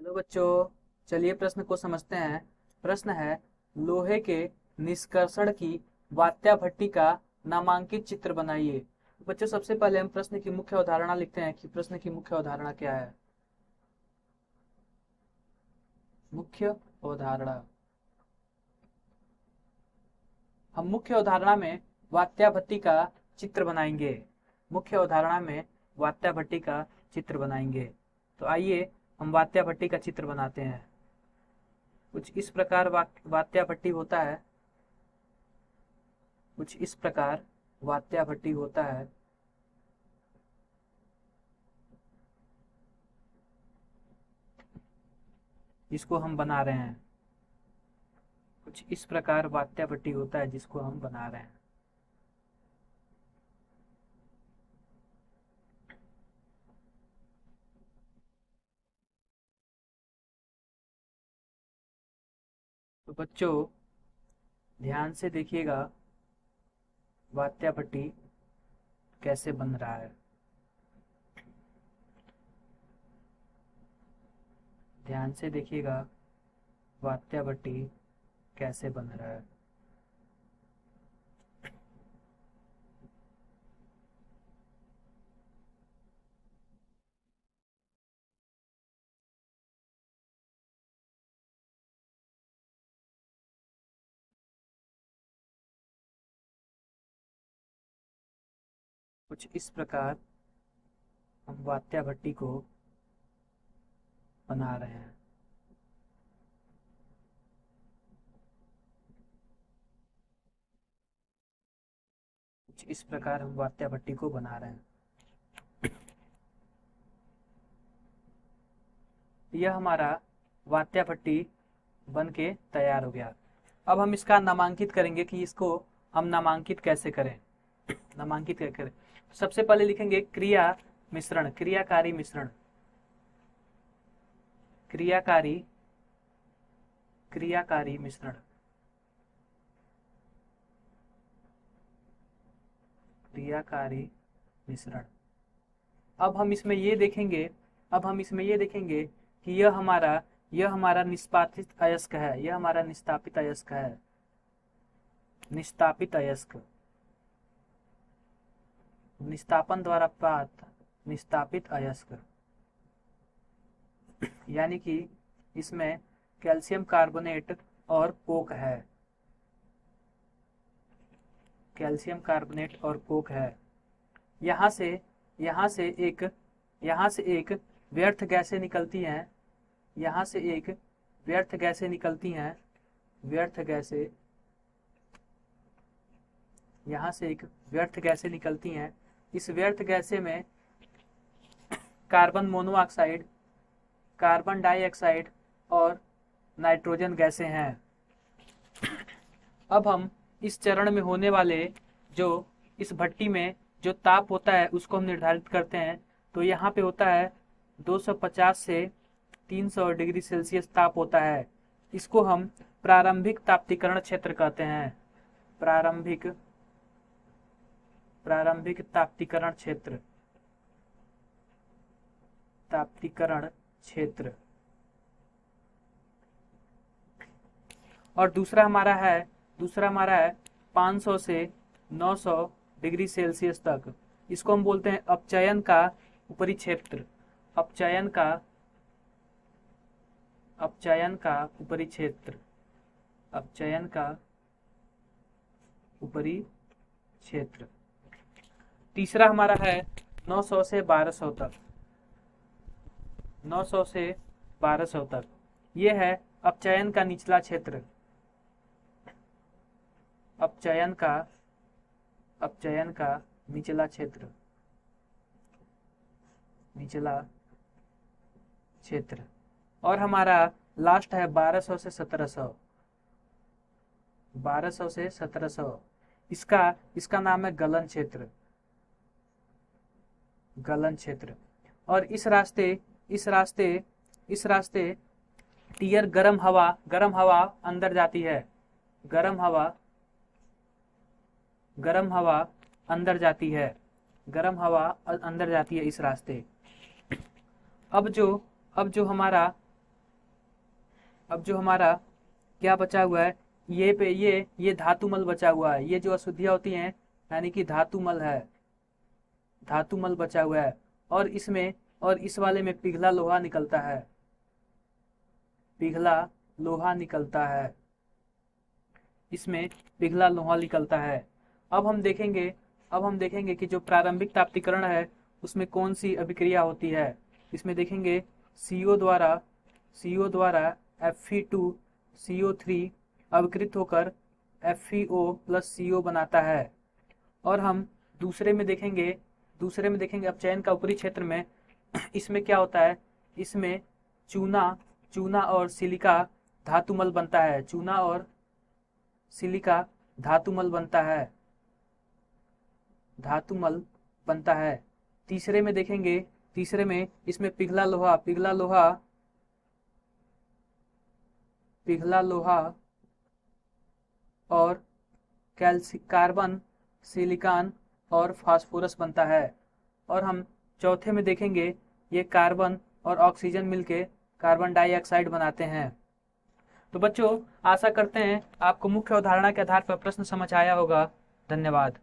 Hello बच्चों, चलिए प्रश्न को समझते हैं। प्रश्न है, लोहे के निष्कर्षण की वात्या भट्टी का नामांकित चित्र बनाइए। बच्चों, सबसे पहले हम प्रश्न की मुख्य अवधारणा लिखते हैं कि प्रश्न की मुख्य अवधारणा क्या है। मुख्य अवधारणा, हम मुख्य अवधारणा में वात्या भट्टी का चित्र बनाएंगे। मुख्य अवधारणा में वात्या भट्टी का चित्र बनाएंगे। तो आइए हम वात्या भट्टी का चित्र बनाते हैं। कुछ इस प्रकार वात्या भट्टी होता है। कुछ इस प्रकार वात्या भट्टी होता है। जिसको हम बना रहे हैं। कुछ इस प्रकार वात्या भट्टी होता है जिसको हम बना रहे हैं। तो बच्चों, ध्यान से देखिएगा वात्या भट्टी कैसे बन रहा है। ध्यान से देखिएगा वात्या भट्टी कैसे बन रहा है। कुछ इस प्रकार हम वात्या भट्टी को बना रहे हैं। कुछ इस प्रकार हम वात्या भट्टी को बना रहे हैं। यह हमारा वात्या भट्टी बन के तैयार हो गया। अब हम इसका नामांकित करेंगे कि इसको हम नामांकित कैसे करें। नामांकित कैसे करें? सबसे पहले लिखेंगे क्रिया मिश्रण, क्रियाकारी मिश्रण, क्रियाकारी क्रियाकारी मिश्रण, क्रियाकारी मिश्रण। अब हम इसमें ये देखेंगे अब हम इसमें ये देखेंगे कि यह हमारा निष्पादित अयस्क है। यह हमारा निष्पादित अयस्क है। निष्पादित अयस्क, निष्तापन द्वारा प्राप्त निष्तापित अयस्क, यानी कि इसमें कैल्शियम कार्बोनेट और कोक है। कैल्शियम कार्बोनेट और कोक है। यहाँ से यहाँ से एक यहाँ से एक व्यर्थ गैसें निकलती हैं। यहाँ से एक व्यर्थ गैसें निकलती हैं। व्यर्थ गैसें यहाँ से एक व्यर्थ गैसें निकलती हैं। इस व्यर्थ गैसें में कार्बन मोनोऑक्साइड, कार्बन डाइऑक्साइड और नाइट्रोजन गैसें हैं। अब हम इस चरण में होने वाले जो इस भट्टी में जो ताप होता है उसको हम निर्धारित करते हैं। तो यहाँ पे होता है 250 से 300 डिग्री सेल्सियस ताप होता है। इसको हम प्रारंभिक ताप्तीकरण क्षेत्र कहते हैं। प्रारंभिक प्रारंभिक ताप्तीकरण क्षेत्र, ताप्तीकरण क्षेत्र। और दूसरा हमारा है 500 से 900 डिग्री सेल्सियस तक। इसको हम बोलते हैं अपचयन का ऊपरी क्षेत्र। अपचयन का ऊपरी क्षेत्र। अपचयन का ऊपरी क्षेत्र। तीसरा हमारा है 900 से 1200 तक। 900 से 1200 तक यह है अपचयन का निचला क्षेत्र। अपचयन का निचला क्षेत्र। निचला क्षेत्र। और हमारा लास्ट है 1200 से 1700। 1200 से 1700 इसका नाम है गलन क्षेत्र। गलन क्षेत्र। और इस रास्ते टीयर गर्म हवा अंदर जाती है। गर्म हवा अंदर जाती है। गर्म हवा अंदर जाती है इस रास्ते। अब जो हमारा अब जो हमारा क्या बचा हुआ है, ये धातुमल बचा हुआ है। ये जो अशुद्धियाँ होती हैं यानी कि धातुमल है, धातुमल बचा हुआ है। और इस वाले में पिघला लोहा निकलता है, पिघला लोहा निकलता है, इसमें पिघला लोहा निकलता है। अब हम देखेंगे कि जो प्रारंभिक ताप्तीकरण है उसमें कौन सी अभिक्रिया होती है। इसमें देखेंगे CO द्वारा Fe2CO3 अभिकृत होकर FeO प्लस CO बनाता है। और हम दूसरे में देखेंगे अब चयन का ऊपरी क्षेत्र में इसमें क्या होता है, इसमें चूना और सिलिका धातुमल बनता है, चूना और सिलिका धातुमल बनता है, धातुमल बनता है। तीसरे में देखेंगे, तीसरे में इसमें पिघला लोहा और कार्बन, सिलिकॉन और फास्फोरस बनता है। और हम चौथे में देखेंगे ये कार्बन और ऑक्सीजन मिलके कार्बन डाइऑक्साइड बनाते हैं। तो बच्चों आशा करते हैं आपको मुख्य अवधारणा के आधार पर प्रश्न समझ आया होगा। धन्यवाद।